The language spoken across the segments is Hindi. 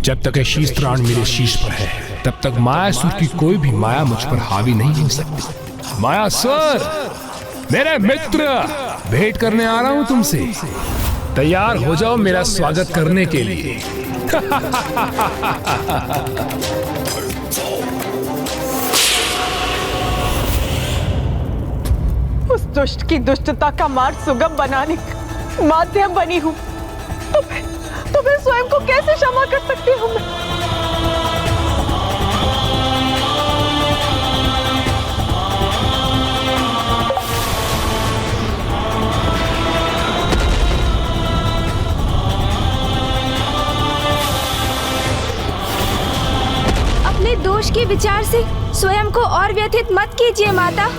जब तक ये शीश त्राण मेरे शीश पर है तब तक मायासुर की कोई भी माया मुझ पर हावी नहीं हो सकती। मायासुर, मेरे मित्र, भेंट करने आ रहा हूं तुमसे। तैयार हो जाओ मेरा स्वागत करने के लिए। उस दुष्ट की दुष्टता का मार्ग सुगम बनाने का माध्यम बनी हूँ, तो मैं स्वयं को कैसे क्षमा कर सकती हूँ? अपने दोष के विचार से स्वयं को और व्यथित मत कीजिए माता।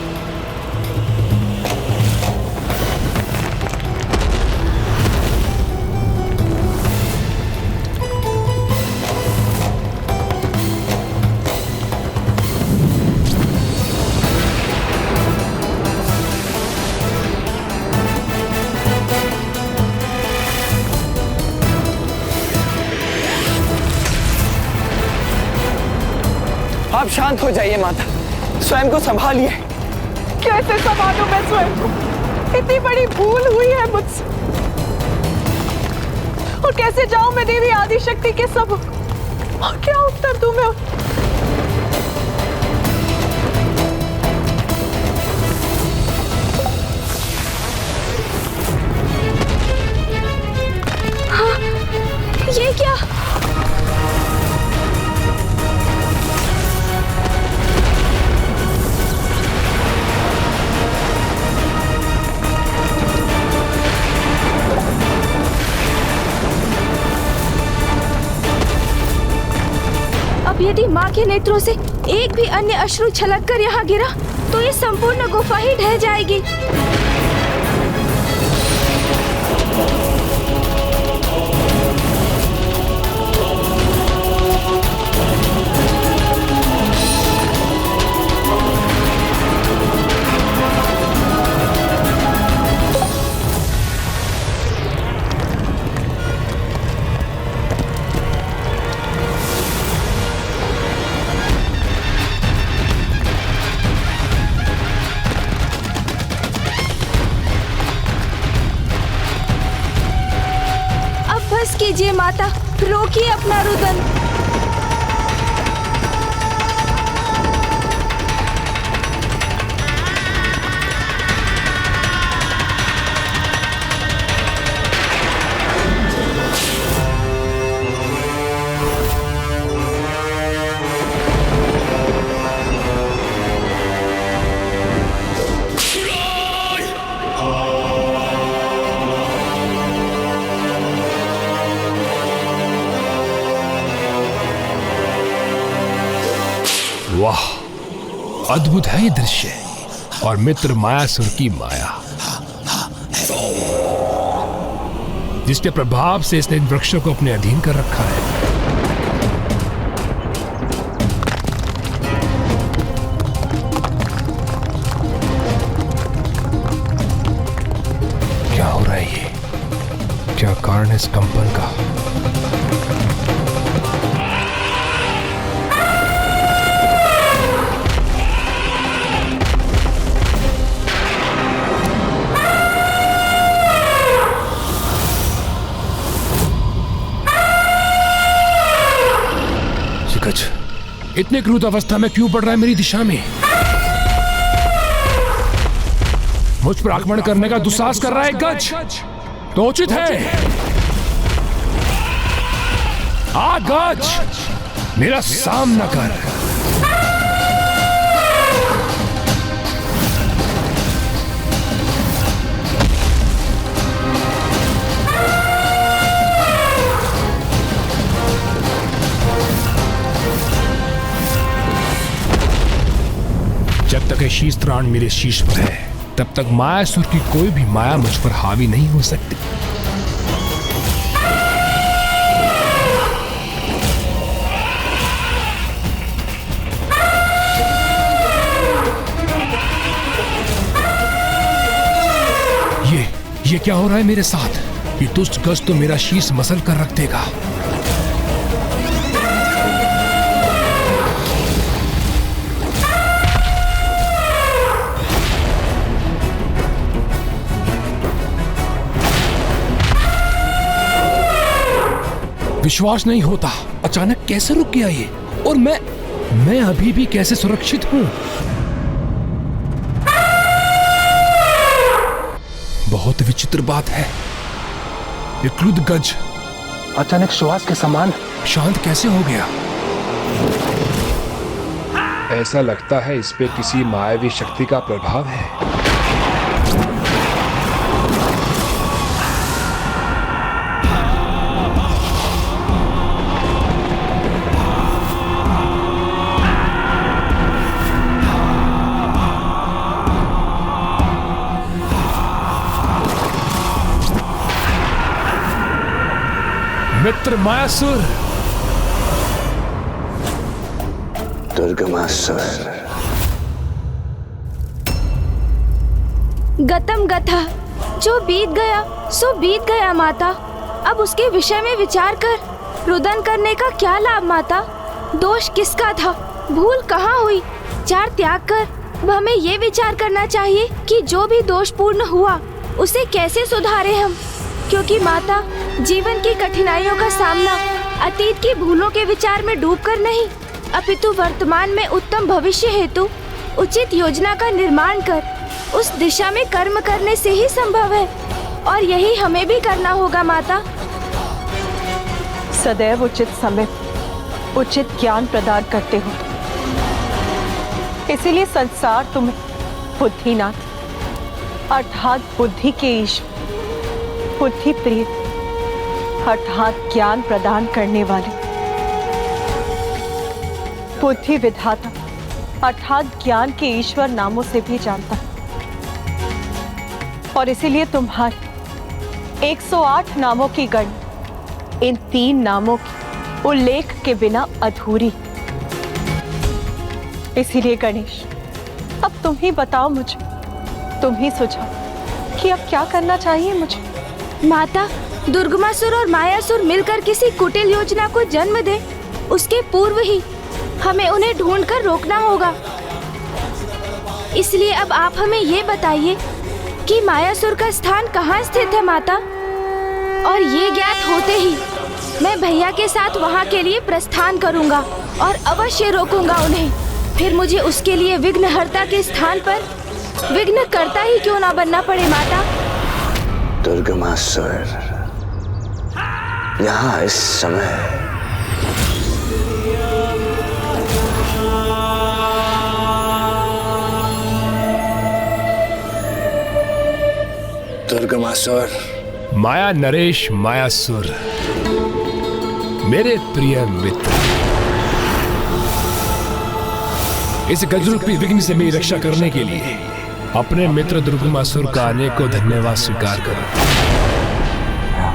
आप शांत हो जाइए माता, स्वयं को संभालिए। कैसे संभालूं मैं स्वयं को? इतनी बड़ी भूल हुई है मुझसे। और कैसे जाऊं मैं देवी आदिशक्ति के सब, और क्या उत्तर दूं मैं? हाँ, ये क्या? यदि माँ के नेत्रों से एक भी अन्य अश्रु छलक कर यहाँ गिरा तो ये संपूर्ण गुफा ही ढह जाएगी। कीजिए माता, रोकिए अपना रुदन। वाह, अद्भुत है ये दृश्य। और मित्र मायासुर की माया, जिसके प्रभाव से इसने इन वृक्षों को अपने अधीन कर रखा है। क्या हो रहा है ये? क्या कारण है इस कंपन का? इतने क्रूर अवस्था में क्यों पड़ रहा है मेरी दिशा में? मुझ पर आक्रमण करने का दुस्साहस कर रहा है गज, तो उचित है। आ गज, मेरा सामना कर। जब तक ये शीश त्राण मेरे शीश पर है तब तक मायासुर की कोई भी माया मुझ पर हावी नहीं हो सकती। ये क्या हो रहा है मेरे साथ? ये दुष्ट गज तो मेरा शीश मसल कर रख देगा। विश्वास नहीं होता, अचानक कैसे रुक गया ये? और मैं अभी भी कैसे सुरक्षित हूं? बहुत विचित्र बात है। ये क्रुद्ध गज अचानक सुहास के समान शांत कैसे हो गया? ऐसा लगता है इस पे किसी मायावी शक्ति का प्रभाव है। मित्र मायासुर, दुर्गमासुर, गतम गथा, जो बीत गया सो बीत गया माता। अब उसके विषय में विचार कर रुदन करने का क्या लाभ माता? दोष किसका था, भूल कहाँ हुई? चार त्याग कर अब हमें ये विचार करना चाहिए कि जो भी दोषपूर्ण हुआ उसे कैसे सुधारे हम। क्योंकि माता, जीवन की कठिनाइयों का सामना अतीत की भूलों के विचार में डूबकर नहीं, अपितु वर्तमान में उत्तम भविष्य हेतु उचित योजना का निर्माण कर उस दिशा में कर्म करने से ही संभव है। और यही हमें भी करना होगा माता। सदैव उचित समय उचित ज्ञान प्रदान करते हो, इसीलिए संसार तुम्हें बुद्धिनाथ अर्थात बुद्धि के ईश्वर, बुद्धि प्रिय अर्थात ज्ञान प्रदान करने वाले, बुद्धि विधाता अर्थात ज्ञान के ईश्वर नामों से भी जानता है। और इसीलिए तुम्हारे 108 नामों की गणना इन 3 नामों के उल्लेख के बिना अधूरी। इसीलिए गणेश, अब तुम ही बताओ मुझे, तुम ही सुझाओ कि अब क्या करना चाहिए मुझे। माता, दुर्गमासुर और मायासुर मिलकर किसी कुटिल योजना को जन्म दे, उसके पूर्व ही हमें उन्हें ढूंढकर रोकना होगा। इसलिए अब आप हमें ये बताइए कि मायासुर का स्थान कहाँ स्थित है माता? और ये ज्ञात होते ही मैं भैया के साथ वहाँ के लिए प्रस्थान करूँगा और अवश्य रोकूंगा उन्हें। फिर मुझे उसके लिए विघ्नहर्ता के स्थान पर विघ्नकर्ता ही क्यों ना बनना पड़े माता। दुर्गमासुर, यहाँ इस समय दुर्गमासुर। माया नरेश मायासुर, मेरे प्रिय मित्र, इस गजरूपी विघ्न से मेरी रक्षा करने के लिए अपने मित्र दुर्गमासुर का अनेकों धन्यवाद स्वीकार करो।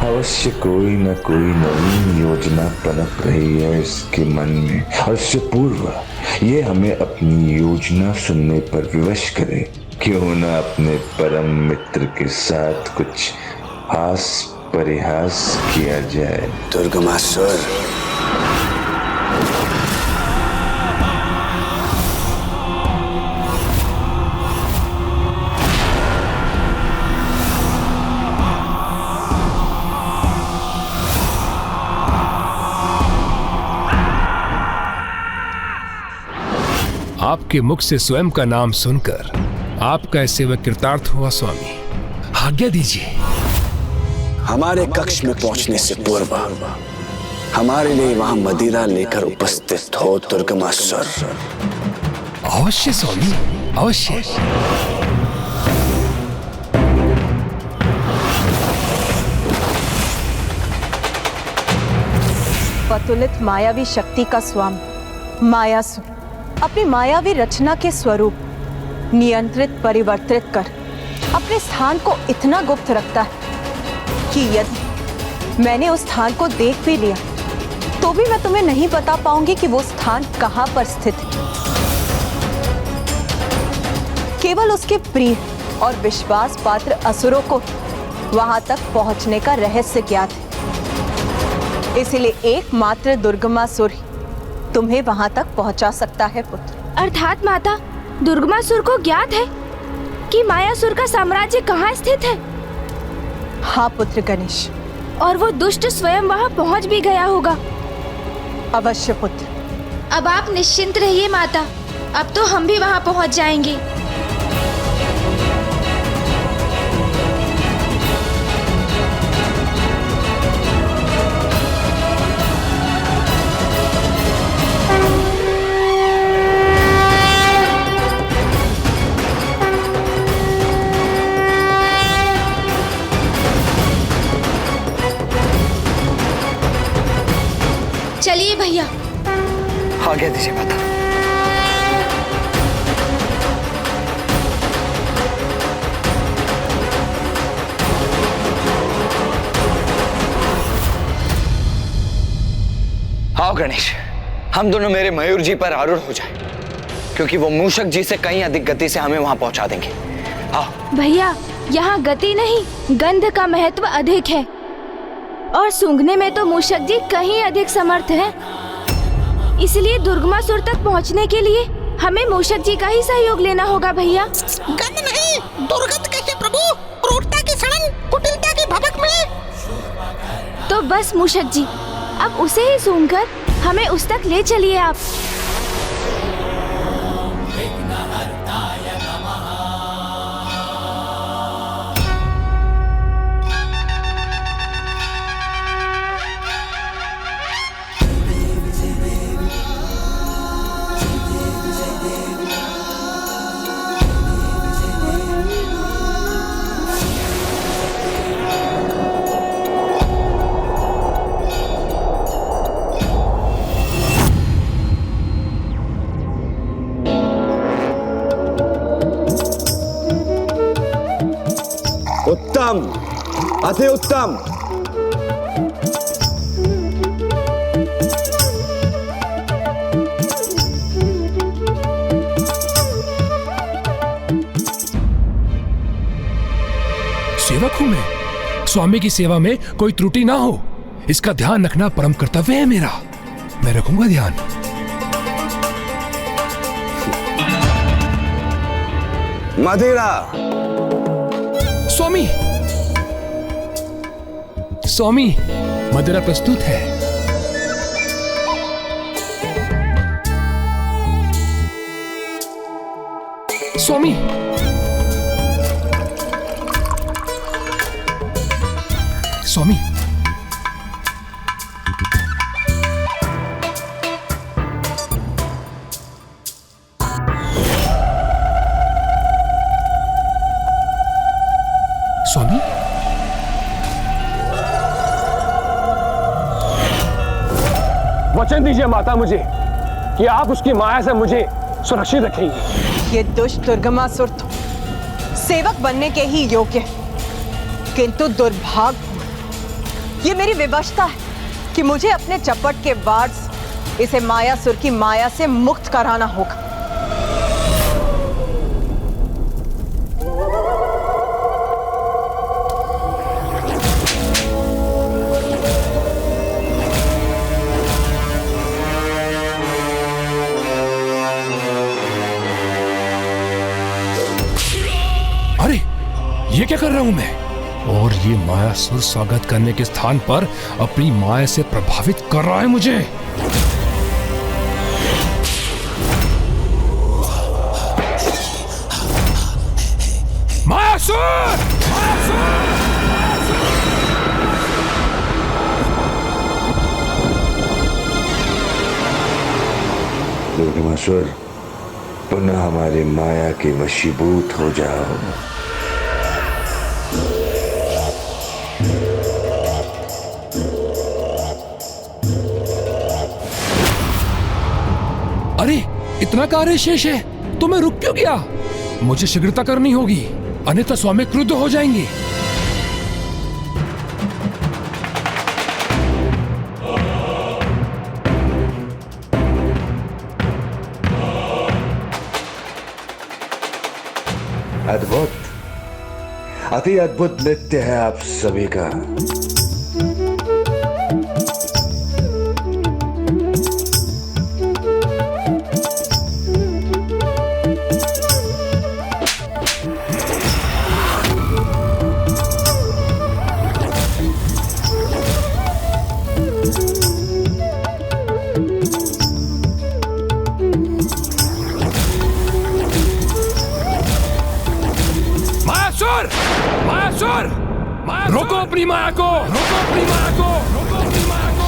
अवश्य कोई न कोई नवीन योजना पनप रही है इसके मन में, और इससे पूर्व ये हमें अपनी योजना सुनने पर विवश करे। क्यों न अपने परम मित्र के साथ कुछ हास परिहास किया जाए। दुर्गमासुर, आपके मुख से स्वयं का नाम सुनकर आपका सेवक कृतार्थ हुआ स्वामी, आज्ञा दीजिए। हमारे कक्ष में पहुंचने से पूर्व हमारे लिए वहां मदिरा लेकर उपस्थित हो दुर्गमासुर। अवश्य स्वामी, अवश्य। पतुलित मायावी शक्ति का स्वामी मायासुर अपनी मायावी रचना के स्वरूप नियंत्रित परिवर्तित कर अपने स्थान को इतना गुप्त रखता है कि यदि मैंने उस स्थान को देख भी लिया तो भी मैं तुम्हें नहीं बता पाऊंगी कि वो स्थान कहां पर स्थित है। केवल उसके प्रिय और विश्वास पात्र असुरों को वहां तक पहुंचने का रहस्य ज्ञात है। इसलिए एकमात्र दुर्गमासुर ही तुम्हें वहां तक पहुंचा सकता है पुत्र। अर्थात माता, दुर्गमासुर को ज्ञात है कि मायासुर का साम्राज्य कहाँ स्थित है? हाँ पुत्र गणेश, और वो दुष्ट स्वयं वहाँ पहुँच भी गया होगा। अवश्य पुत्र। अब आप निश्चिंत रहिए माता, अब तो हम भी वहाँ पहुँच जाएंगे। चलिए भैया। आज्ञा दीजिए माता। आओ गणेश, हम दोनों मेरे मयूर जी पर आरूढ़ हो जाए, क्योंकि वो मूषक जी से कहीं अधिक गति से हमें वहां पहुंचा देंगे। आओ। भैया, यहाँ गति नहीं, गंध का महत्व अधिक है, और सूंघने में तो मूषक जी कहीं अधिक समर्थ हैं। इसलिए दुर्गमासुर तक पहुँचने के लिए हमें मूषक जी का ही सहयोग लेना होगा भैया। गंध नहीं, दुर्गंध कैसे प्रभु? क्रूरता की सड़न, कुटिलता की भभक में। तो बस मूषक जी, अब उसे ही सूंघकर हमें उस तक ले चलिए आप। उत्तम, अति उत्तम। सेवक हूं मैं, स्वामी की सेवा में कोई त्रुटि ना हो, इसका ध्यान रखना परम कर्तव्य है मेरा। मैं रखूंगा ध्यान। मदिरा। स्वामी, स्वामी, मदिरा प्रस्तुत है। स्वामी, स्वामी, स्वामी, वचन दीजिए माता मुझे कि आप उसकी माया से मुझे सुरक्षित रखेंगे। ये दुष्ट दुर्गमासुर तो सेवक बनने के ही योग्य है, किंतु दुर्भाग्य ये मेरी विवशता है कि मुझे अपने चपट के वार से इसे मायासुर की माया से मुक्त कराना होगा। अरे ये क्या कर रहा हूं मैं? और ये मायासुर स्वागत करने के स्थान पर अपनी माया से प्रभावित कर रहा है मुझे। मायासुर! दुर्गमासुर, पुनः हमारे माया के वशीभूत हो जाओ। अरे इतना कार्य शेष है तो मैं रुक क्यों गया? मुझे शीघ्रता करनी होगी, अन्यथा स्वामी क्रुद्ध हो जाएंगे। अद्भुत, अति अद्भुत नृत्य है आप सभी का। अपनी माया को, रोको अपनी माया को, रोको अपनी माया को।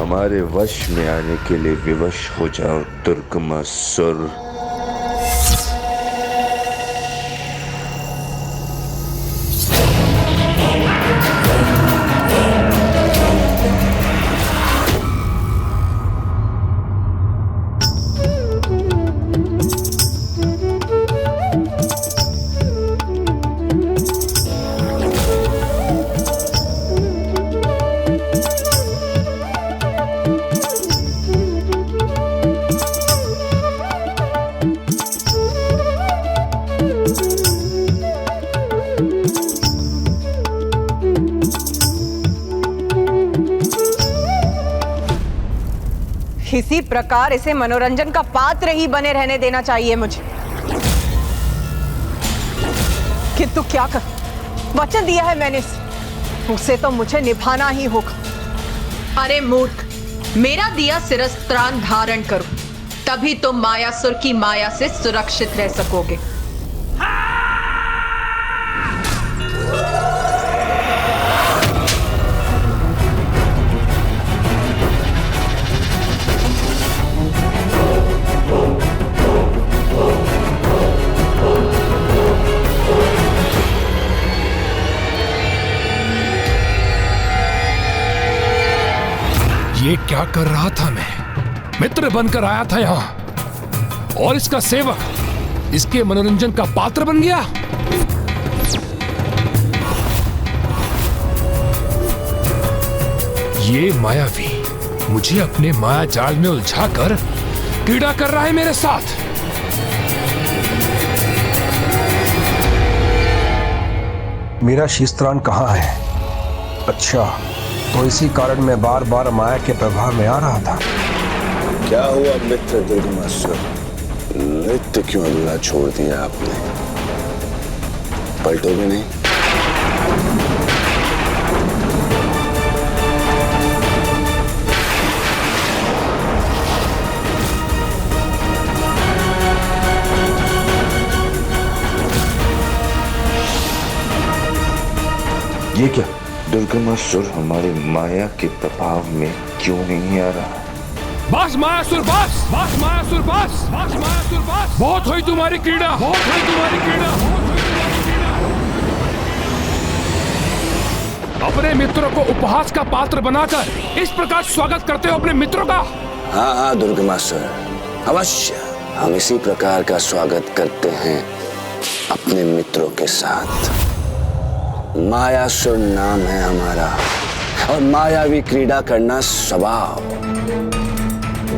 हमारे वश में आने के लिए विवश हो जाओ दुर्गमासुर। इसी प्रकार इसे मनोरंजन का पात्र ही बने रहने देना चाहिए मुझे। किंतु क्या कर, वचन दिया है मैंने, उसे तो मुझे निभाना ही होगा। अरे मूर्ख, मेरा दिया शिरस्त्राण धारण करो, तभी तुम मायासुर की माया से सुरक्षित रह सकोगे। ये क्या कर रहा था मैं? मित्र बनकर आया था यहां और इसका सेवक इसके मनोरंजन का पात्र बन गया। ये मायावी मुझे अपने माया जाल में उलझाकर क्रीड़ा कर रहा है मेरे साथ। मेरा शीस्त्राण कहाँ है? अच्छा, तो इसी कारण मैं बार बार माया के प्रभाव में आ रहा था। क्या हुआ मित्र दुर्गमासुर? नृत्य क्यों अधूरा छोड़ दिया आपने? पलटोगे नहीं? ये क्या? दुर्गमासुर हमारे माया के प्रभाव में क्यों नहीं आ रहा? बस मायासुर बस, बस मायासुर बस, बस मायासुर बस। बहुत हुई तुम्हारी क्रीड़ा, बहुत हुई तुम्हारी क्रीड़ा, बहुत हुई तुम्हारी क्रीड़ा। अपने मित्रों को उपहास का पात्र बनाकर इस प्रकार स्वागत करते हो अपने मित्रों का? हाँ हाँ दुर्गमासुर, अवश्य हम इसी प्रकार का स्वागत करते हैं अपने मित्रों के साथ। मायासुर नाम है हमारा और मायावी क्रीड़ा करना स्वभाव।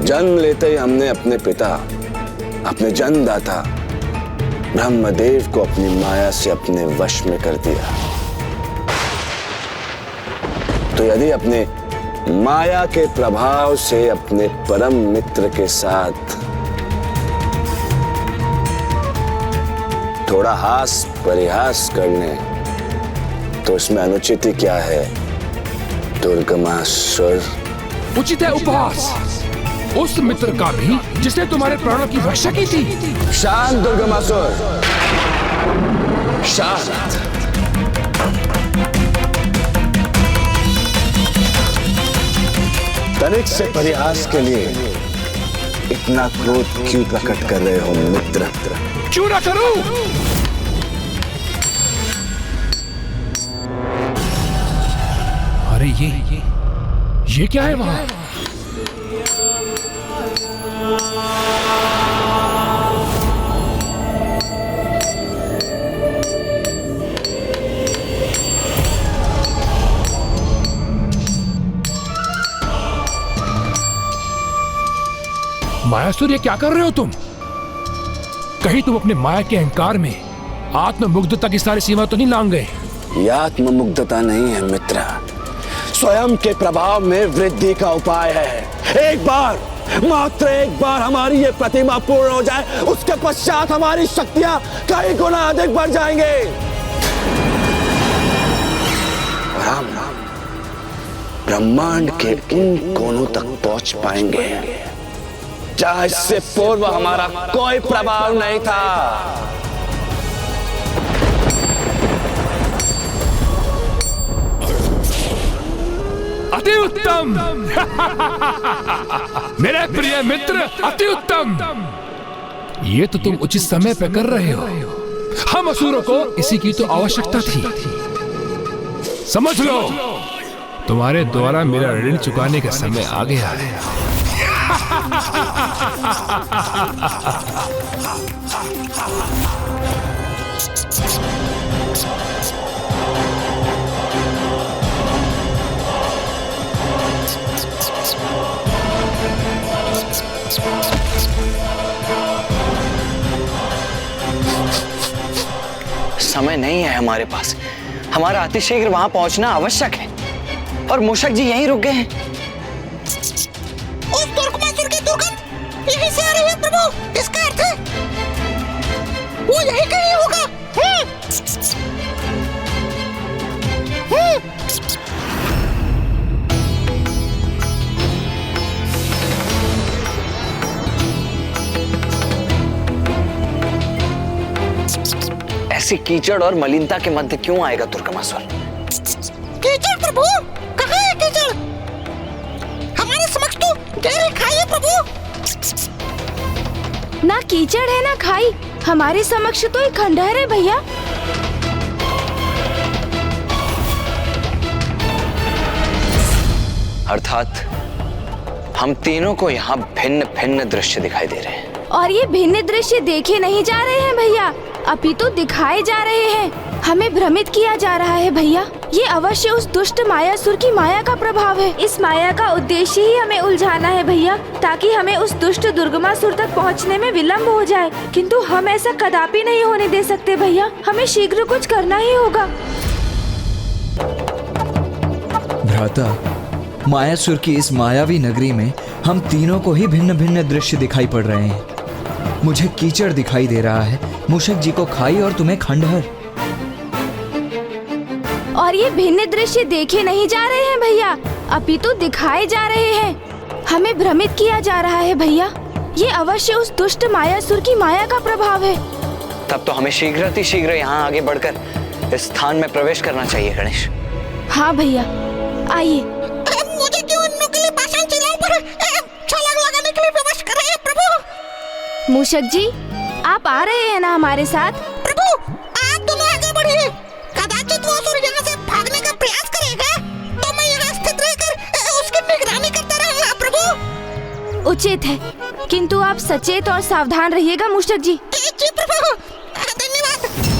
जन्म लेते ही हमने अपने पिता, अपने जन्मदाता ब्रह्मदेव को अपनी माया से अपने वश में कर दिया। तो यदि अपने माया के प्रभाव से अपने परम मित्र के साथ थोड़ा हास परिहास करने, तो इसमें अनुचित ही क्या है दुर्गमासुर? उचित है उपहास उस मित्र का भी जिसने तुम्हारे प्राणों की रक्षा की थी। शांत दुर्गमासुर, शांत। तनिक से परिहास के लिए इतना क्रोध क्यों प्रकट कर रहे हो मित्र? क्यों ना करूं? अरे ये क्या है वहां? मायासुर, ये क्या कर रहे हो तुम? कहीं तुम अपने माया के अहंकार में आत्ममुग्धता की सारी सीमा तो नहीं लांग गए? यह आत्ममुग्धता नहीं है मित्र, स्वयं के प्रभाव में वृद्धि का उपाय है। एक बार, मात्र एक बार हमारी ये प्रतिमा पूर्ण हो जाए, उसके पश्चात हमारी शक्तियां कई गुना अधिक बढ़ जाएंगे। राम ब्रह्मांड के उन कोनों तक पहुंच पाएंगे जहां इससे पूर्व हमारा कोई प्रभाव नहीं था। अति उत्तम। मेरे प्रिय मित्र, अति उत्तम। ये तो तुम उचित समय पे कर रहे हो। हम असुरों को इसी की तो आवश्यकता थी। समझ लो, तुम्हारे द्वारा मेरा ऋण चुकाने का समय आ गया है। समय नहीं है हमारे पास। हमारा अतिशीघ्र वहां पहुंचना आवश्यक है और मूषक जी यहीं रुक गए हैं। उस दुर्गमासुर की दुर्गंध यहीं से आ रही है प्रभु। इसका अर्थ है वो यहीं कहीं होगा। ऐसी कीचड़ और मलिनता के मध्य क्यों आएगा दुर्गमासुर? कीचड़ प्रभु? कहाँ है कीचड़? हमारे समक्ष तो गहरी खाई है प्रभु। ना कीचड़ है ना खाई, हमारे समक्ष तो एक खंडहर है भैया। अर्थात हम तीनों को यहाँ भिन्न भिन्न दृश्य दिखाई दे रहे हैं। और ये भिन्न दृश्य देखे नहीं जा रहे हैं भैया, अपितु दिखाए जा रहे हैं। हमें भ्रमित किया जा रहा है भैया। ये अवश्य उस दुष्ट मायासुर की माया का प्रभाव है। इस माया का उद्देश्य ही हमें उलझाना है भैया, ताकि हमें उस दुष्ट दुर्गमासुर तक पहुंचने में विलंब हो जाए। किंतु हम ऐसा कदापि नहीं होने दे सकते भैया। हमें शीघ्र कुछ करना ही होगा। भ्राता, मायासुर की इस मायावी नगरी में हम तीनों को ही भिन्न भिन्न दृश्य दिखाई पड़ रहे हैं। मुझे कीचड़ दिखाई दे रहा है, मूषक जी को खाई और तुम्हें खंडहर। और ये भिन्न दृश्य देखे नहीं जा रहे हैं भैया, अपितु दिखाए जा रहे हैं। हमें भ्रमित किया जा रहा है भैया। ये अवश्य उस दुष्ट मायासुर की माया का प्रभाव है। तब तो हमें शीघ्र यहाँ आगे बढ़कर इस स्थान में प्रवेश करना चाहिए गणेश। हाँ भैया, आइए। मुझे क्यों इन नुकीले पाषाण शिलाओं पर छलांग लगाने के लिए विवश कर रहे हैं प्रभु? मूषक जी, आप आ रहे हैं ना हमारे साथ? प्रभु, आप दोनों आगे बढ़िए। कदाचित वो असुर यहाँ से भागने का प्रयास करेगा, तो मैं यहाँ स्थित रहकर उसकी निगरानी करता रहूंगा प्रभु। उचित है, किंतु आप सचेत और सावधान रहिएगा मूषक जी। जी प्रभु, धन्यवाद।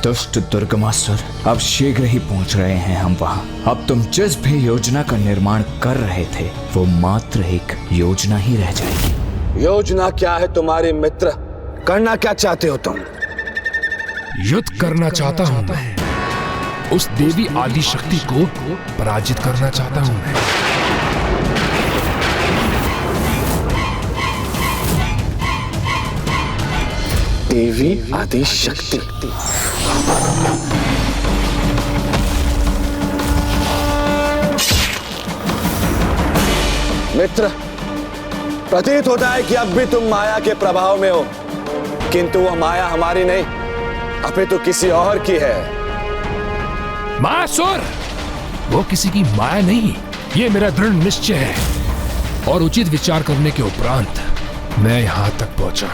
दुष्ट दुर्गमासुर, अब शीघ्र ही पहुंच रहे हैं हम वहां। अब तुम जिस भी योजना का निर्माण कर रहे थे, वो मात्र एक योजना ही रह जाएगी। योजना क्या है तुम्हारे मित्र? करना क्या चाहते हो तुम? युद्ध करना चाहता हूं मैं। उस देवी आदि शक्ति को पराजित करना चाहता हूं मैं। देवी आदि शक्ति? मित्र, प्रतीत होता है कि अब भी तुम माया के प्रभाव में हो, किंतु वह माया हमारी नहीं, अपितु किसी और की है। मायासुर, वो किसी की माया नहीं, ये मेरा दृढ़ निश्चय है। और उचित विचार करने के उपरांत मैं यहाँ तक पहुंचा।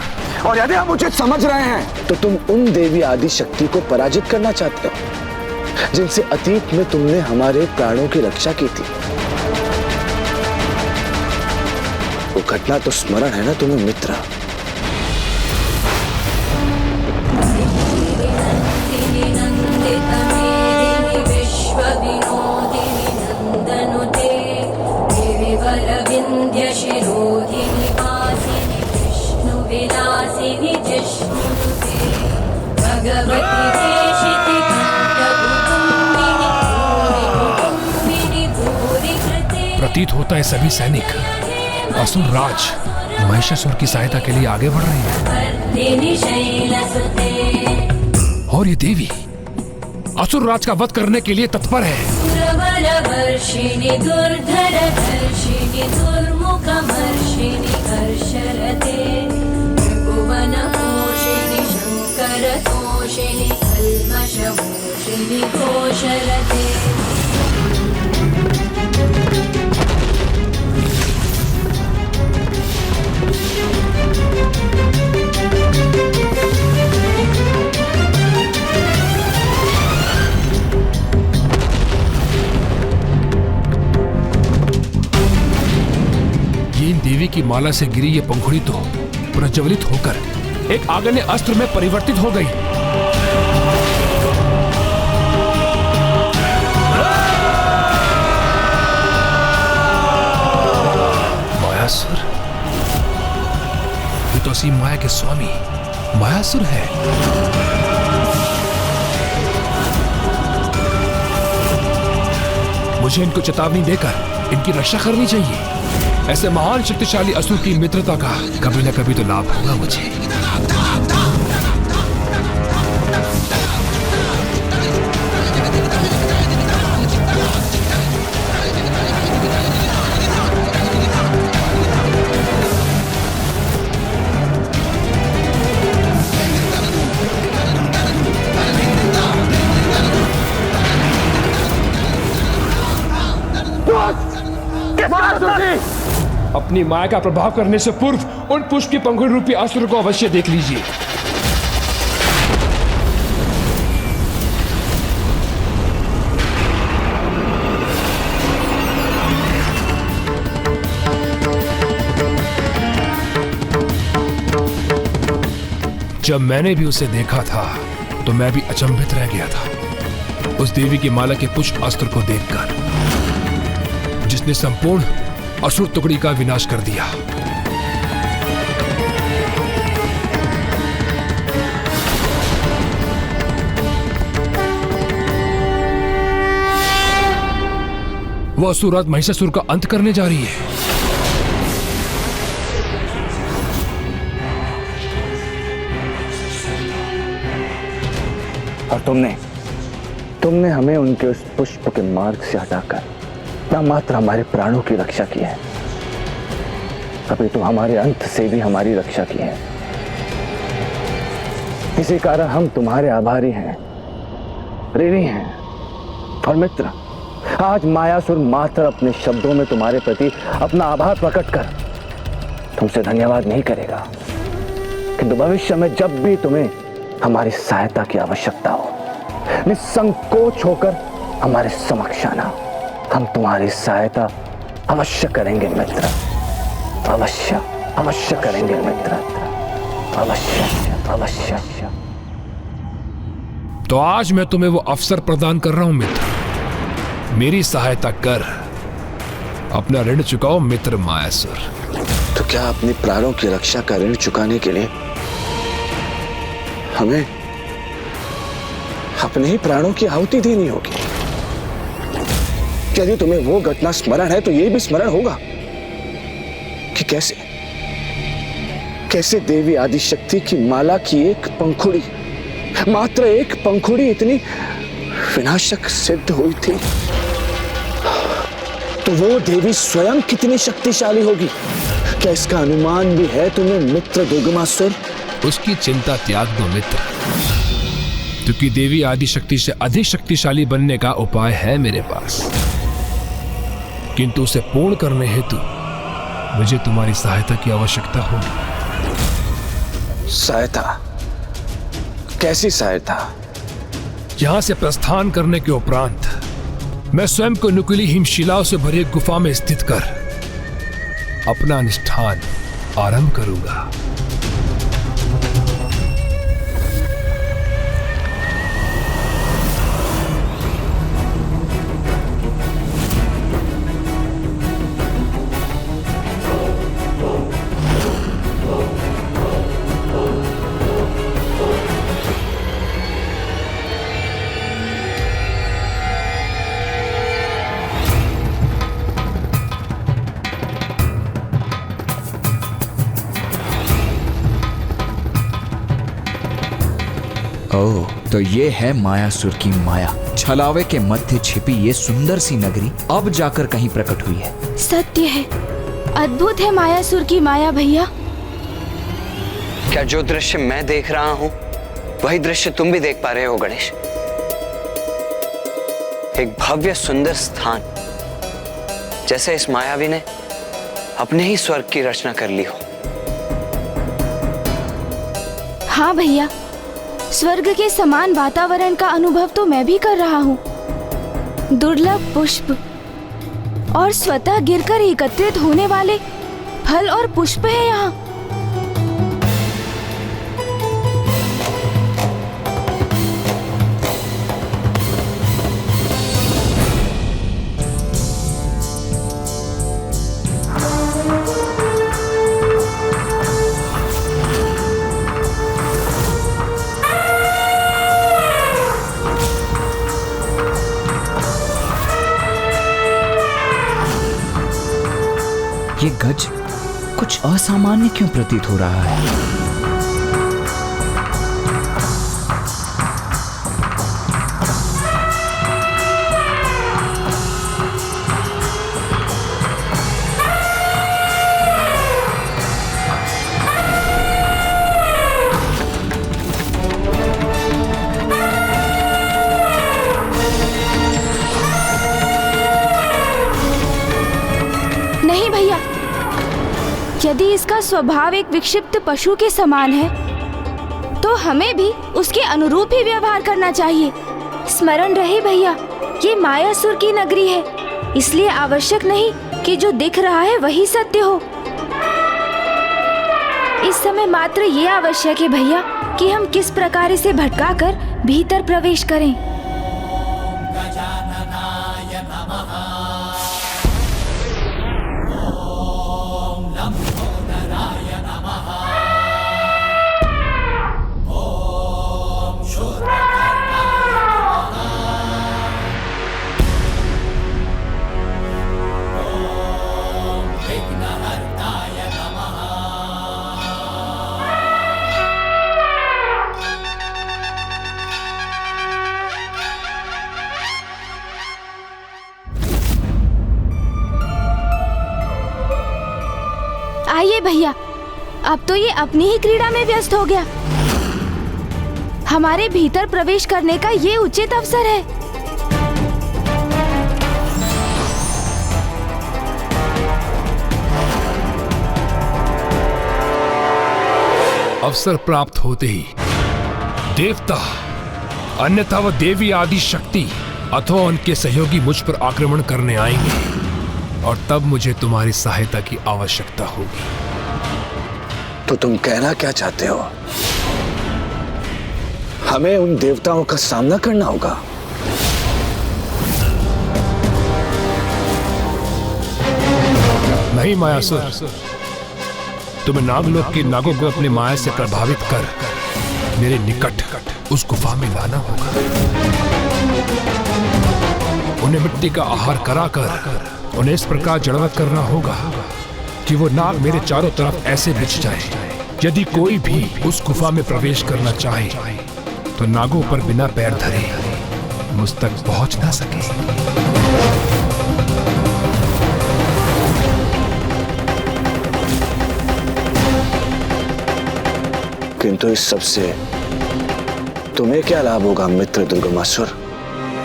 और यदि हम उचित समझ रहे हैं, तो तुम उन देवी आदि शक्ति को पराजित करना चाहते हो, जिनसे अतीत में तुमने हमारे प्राणों की रक्षा की थी। वो घटना तो स्मरण है ना तुम्हें मित्र? प्रतीत होता है सभी सैनिक असुर राज महिषासुर की सहायता के लिए आगे बढ़ रहे हैं। और ये देवी असुर राज का वध करने के लिए तत्पर है। सुरवरवर्षिणि दुर्धरधर्षिणि दुर्मुखमर्षिणि हर्षरते भुवनपोषिणि शङ्करतोषिणि कल्मषमोषिणि घोषरते। देवी की माला से गिरी ये पंखुड़ी तो प्रज्वलित होकर एक आग्नेय अस्त्र में परिवर्तित हो गई। मायासुर, ये तो असीम माया के स्वामी मायासुर है। मुझे इनको चेतावनी देकर इनकी रक्षा करनी चाहिए। ऐसे महान शक्तिशाली असुर की मित्रता का कभी न कभी तो लाभ होगा मुझे। अपनी माया का प्रभाव करने से पूर्व उन पुष्प की पंखुड़ी रूपी असुर को अवश्य देख लीजिए। जब मैंने भी उसे देखा था तो मैं भी अचंभित रह गया था उस देवी की माला के पुष्प अस्त्र को देखकर, जिसने संपूर्ण असुर टुकड़ी का विनाश कर दिया। वह असुर महिषासुर का अंत करने जा रही है। और तुमने हमें उनके उस पुष्प के मार्ग से हटाकर ना मात्र हमारे प्राणों की रक्षा की है, अभी तो हमारे अंत से भी हमारी रक्षा की है। इसी कारण हम तुम्हारे आभारी हैं, ऋणी हैं। और मित्र, आज मायासुर मात्र अपने शब्दों में तुम्हारे प्रति अपना आभार प्रकट कर तुमसे धन्यवाद नहीं करेगा, किंतु भविष्य में जब भी तुम्हें हमारी सहायता की आवश्यकता हो, निसंकोच होकर हमारे समक्ष आना। हम तुम्हारी सहायता अवश्य करेंगे मित्र, अवश्य करेंगे मित्र, अवश्य। तो आज मैं तुम्हें वो अवसर प्रदान कर रहा हूं मित्र, मेरी सहायता कर, अपना ऋण चुकाओ मित्र मायासुर। तो क्या अपने प्राणों की रक्षा का ऋण चुकाने के लिए हमें अपने ही प्राणों की आहुति देनी होगी? यदि तुम्हें वो घटना स्मरण है तो यह भी स्मरण होगा कि कैसे देवी आदिशक्ति की माला की एक पंखुड़ी, मात्र एक पंखुड़ी इतनी विनाशक सिद्ध हुई थी। तो वो देवी स्वयं कितनी शक्तिशाली होगी, क्या इसका अनुमान भी है तुम्हें मित्र दुर्गमासुर? उसकी चिंता त्याग दो मित्र, क्योंकि देवी आदिशक्ति से अधिक शक्तिशाली बनने का उपाय है मेरे पास, किंतु उसे पूर्ण करने हेतु मुझे तुम्हारी सहायता की आवश्यकता होगी। सहायता? कैसी सहायता? यहां से प्रस्थान करने के उपरांत मैं स्वयं को नुकीली हिमशिलाओं से भरी गुफा में स्थित कर अपना अनुष्ठान आरंभ करूंगा। तो ये है मायासुर की माया। छलावे के मध्य छिपी ये सुंदर सी नगरी अब जाकर कहीं प्रकट हुई है। सत्य है, अद्भुत है मायासुर की माया भैया। क्या जो दृश्य मैं देख रहा हूं वही दृश्य तुम भी देख पा रहे हो गणेश? एक भव्य सुंदर स्थान, जैसे इस मायावी ने अपने ही स्वर्ग की रचना कर ली हो। हाँ भैया, स्वर्ग के समान वातावरण का अनुभव तो मैं भी कर रहा हूँ। दुर्लभ पुष्प और स्वतः गिरकर एकत्रित होने वाले फल और पुष्प है यहाँ। ये गज कुछ असामान्य क्यों प्रतीत हो रहा है? नहीं भैया, यदि इसका स्वभाव एक विक्षिप्त पशु के समान है तो हमें भी उसके अनुरूप ही व्यवहार करना चाहिए। स्मरण रहे भैया, ये मायासुर की नगरी है, इसलिए आवश्यक नहीं कि जो दिख रहा है वही सत्य हो। इस समय मात्र ये आवश्यक है भैया कि हम किस प्रकार इसे भटकाकर भीतर प्रवेश करें। आइए भैया, अब तो ये अपनी ही क्रीड़ा में व्यस्त हो गया। हमारे भीतर प्रवेश करने का ये उचित अवसर है। अवसर प्राप्त होते ही देवता, अन्यथा वह देवी आदि शक्ति अथवा उनके सहयोगी मुझ पर आक्रमण करने आएंगे और तब मुझे तुम्हारी सहायता की आवश्यकता होगी। तो तुम कहना क्या चाहते हो? हमें उन देवताओं का सामना करना होगा? नहीं मायासुर, तुम्हें नागलोक के नागों को अपनी माया से प्रभावित कर मेरे निकट उस गुफा में लाना होगा। उन्हें मिट्टी का आहार कराकर उन्हें इस प्रकार जड़वत करना होगा कि वो नाग मेरे चारों तरफ ऐसे बिछ जाए, यदि कोई भी उस गुफा में प्रवेश करना चाहे तो नागों पर बिना पैर धरे मुझ तक पहुंच ना सके। किंतु इस सबसे तुम्हें क्या लाभ होगा मित्र दुर्गमासुर?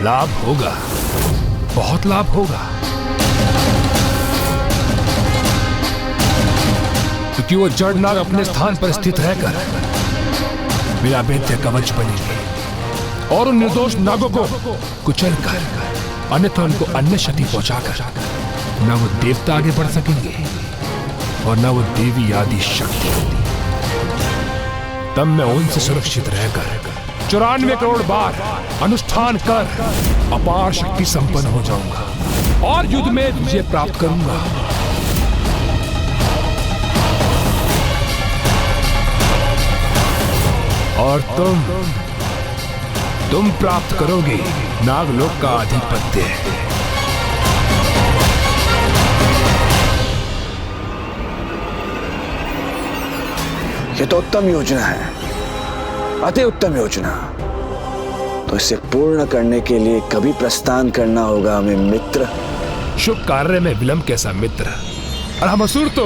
लाभ होगा, बहुत लाभ होगा, क्योंकि वो जड़ नाग अपने स्थान पर स्थित रहकर मेरा वैद्य कवच बनेंगे और उन निर्दोष नागों को कुचल कर, अन्यथा उनको अन्य क्षति पहुंचाकर न वो देवता आगे बढ़ सकेंगे और न वो देवी आदि शक्ति। तब मैं उनसे सुरक्षित रहकर 94 करोड़ बार अनुष्ठान कर अपार शक्ति संपन्न हो जाऊंगा और युद्ध में विजय प्राप्त करूंगा। और तुम प्राप्त करोगे नागलोक का आधिपत्य। ये तो उत्तम योजना है, अति उत्तम योजना। तो इसे पूर्ण करने के लिए कभी प्रस्थान करना होगा हमें मित्र। शुभ कार्य में विलंब कैसा मित्र? और हम असुर तो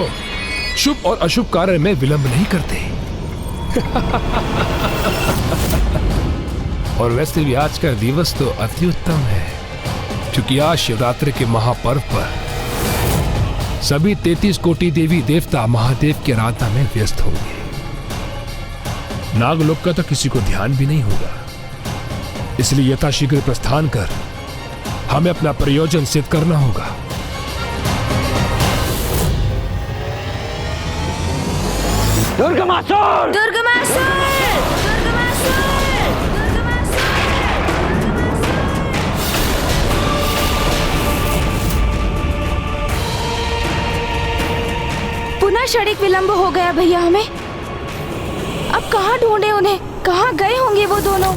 शुभ और अशुभ कार्य में विलंब नहीं करते। और वैसे भी आज का दिवस तो अति उत्तम है, क्योंकि आज शिवरात्रि के महापर्व पर सभी 33 कोटि देवी देवता महादेव की आराधना में व्यस्त होंगे। नागलोक का तो किसी को ध्यान भी नहीं होगा, इसलिए यथाशीघ्र प्रस्थान कर हमें अपना प्रयोजन सिद्ध करना होगा। दुर्गमासुर! दुर्गमासुर! पुनः क्षणिक विलंब हो गया भैया हमें। अब कहाँ ढूंढे उन्हें? कहाँ गए होंगे वो दोनों?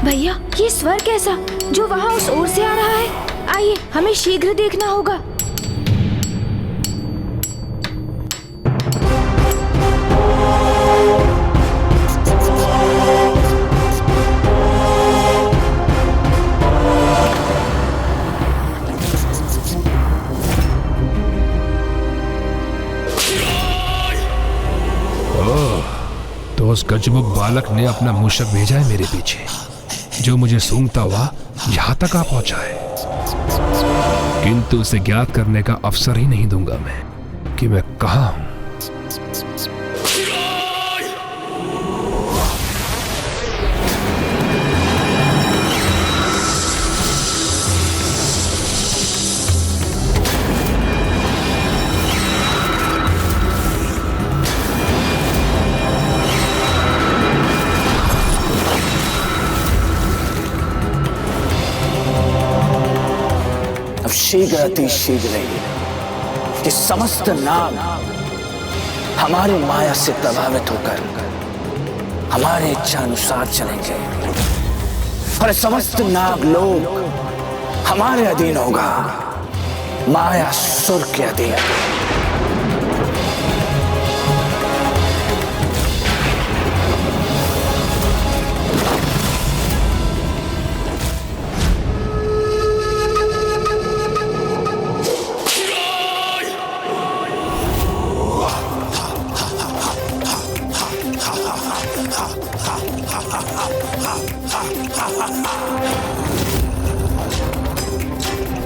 भैया ये स्वर कैसा जो वहाँ उस ओर से आ रहा है? आइए हमें शीघ्र देखना होगा। तो उस गजमुख बालक ने अपना मूषक भेजा है मेरे पीछे, जो मुझे सूंघता हुआ यहां तक आ पहुंचा है। किंतु उसे ज्ञात करने का अवसर ही नहीं दूंगा मैं कि मैं कहां हूं। शीघ्र अति शीघ्र ये समस्त नाग हमारी माया से प्रभावित होकर हमारे इच्छा अनुसार चलेंगे और समस्त नाग लोग हमारे अधीन होगा, माया सुर के अधीन।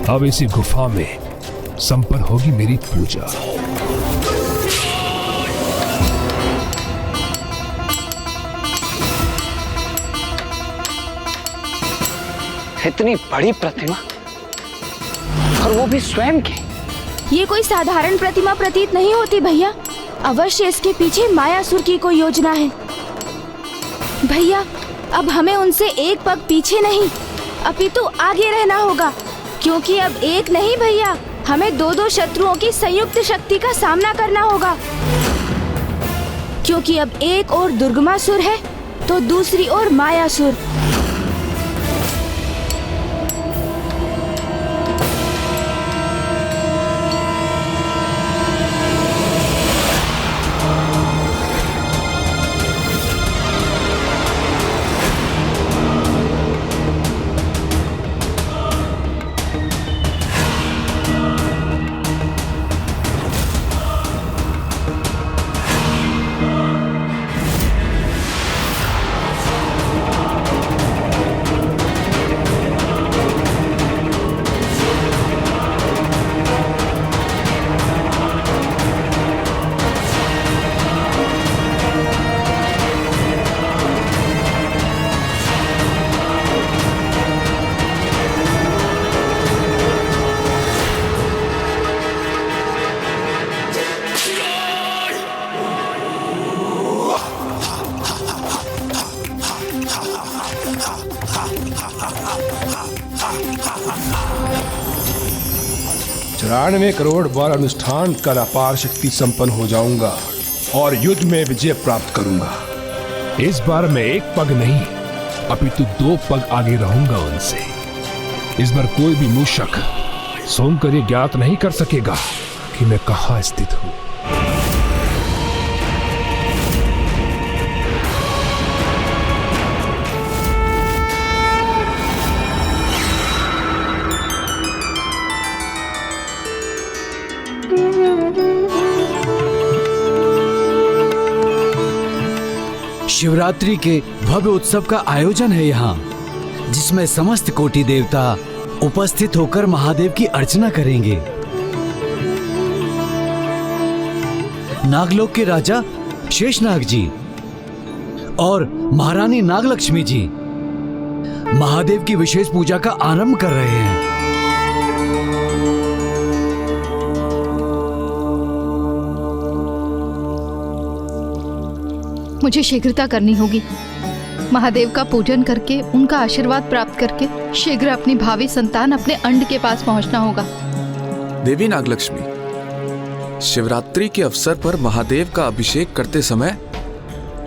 अब इसी गुफा में संपन्न होगी मेरी पूजा। इतनी बड़ी प्रतिमा, और वो भी स्वयं की। ये कोई साधारण प्रतिमा प्रतीत नहीं होती भैया। अवश्य इसके पीछे मायासुर की कोई योजना है। भैया अब हमें उनसे एक पग पीछे नहीं अपितु आगे रहना होगा, क्योंकि अब एक नहीं भैया, हमें दो दो शत्रुओं की संयुक्त शक्ति का सामना करना होगा। क्योंकि अब एक ओर दुर्गमासुर है तो दूसरी ओर मायासुर। चौरानवे करोड़ बार अनुष्ठान कर अपार शक्ति संपन्न हो जाऊंगा और युद्ध में विजय प्राप्त करूंगा। इस बार मैं एक पग नहीं अपितु 2 पग आगे रहूंगा उनसे। इस बार कोई भी मूषक सूंघकर ये ज्ञात नहीं कर सकेगा कि मैं कहां स्थित हूं। शिवरात्रि के भव्य उत्सव का आयोजन है यहाँ, जिसमें समस्त कोटि देवता उपस्थित होकर महादेव की अर्चना करेंगे। नागलोक के राजा शेषनाग जी और महारानी नागलक्ष्मी जी महादेव की विशेष पूजा का आरंभ कर रहे हैं। मुझे शीघ्रता करनी होगी। महादेव का पूजन करके उनका आशीर्वाद प्राप्त करके शीघ्र अपनी भावी संतान अपने अंड के पास पहुंचना होगा। देवी नागलक्ष्मी, शिवरात्रि के अवसर पर महादेव का अभिषेक करते समय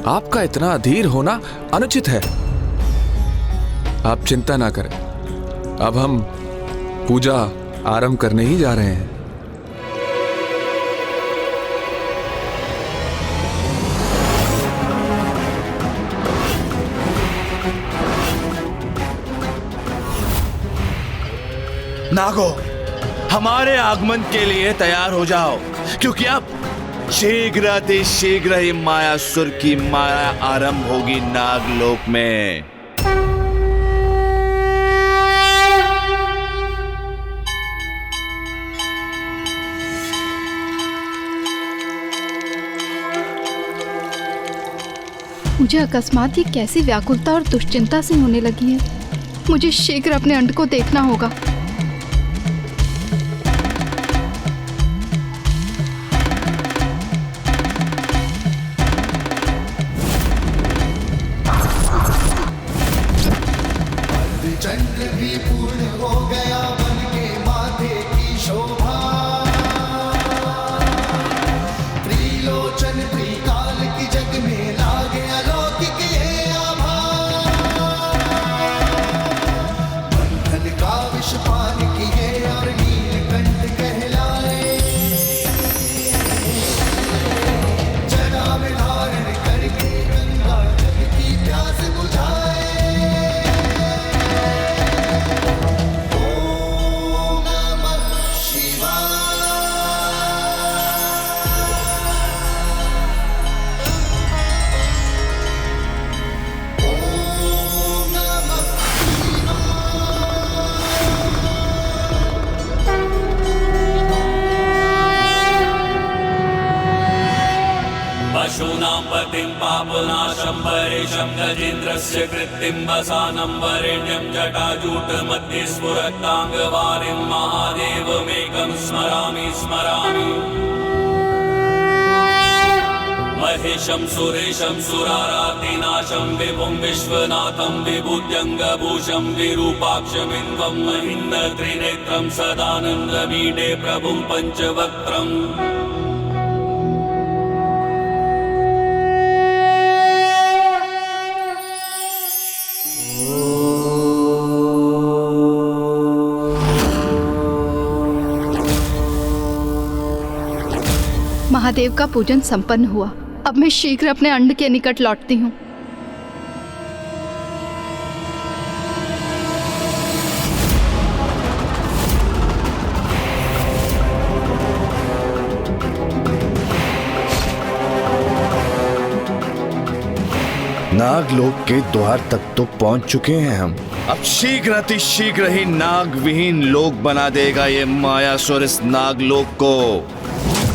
आपका इतना अधीर होना अनुचित है। आप चिंता ना करें, अब हम पूजा आरंभ करने ही जा रहे हैं। नागो, हमारे आगमन के लिए तैयार हो जाओ, क्योंकि अब शीघ्र ही मायासुर की माया आरंभ होगी नागलोक में। मुझे अकस्मात ही कैसी व्याकुलता और दुश्चिंता से होने लगी है। मुझे शीघ्र अपने अंड को देखना होगा। चंद्र भी पूर्ण हो गया बन के माथे की शोभा, त्रिलोचन त्रिकाल की जग में लागे अलौकिक ये आभा, बंधन का विष पान किए और नीलकंठ कहलाए, जटा में धारण करके गंगा जल की प्यास बुझाए। पशूनां पतिं पापनाशं परेशं गजेन्द्रस्य कृत्तिं वसानं वरेण्यं जटाजूटमध्ये स्फुरत्ताङ्गवारिं महादेवमेकं स्मरामि स्मरामि। महेशं सुरेशं सुरारातिनाशं विभुं विश्वनाथं विभूत्यङ्गभूषं विरूपाक्षमिन्द्वं महीन्द्र त्रिनेत्रं सदानन्दमीडे प्रभुं पञ्चवक्त्रम्। महादेव का पूजन संपन्न हुआ। अब मैं शीघ्र अपने अंड के निकट लौटती हूँ। नागलोक के द्वार तक तो पहुंच चुके हैं हम। अब शीघ्र ही नाग विहीन लोक बना देगा ये मायासुर इस नागलोक को।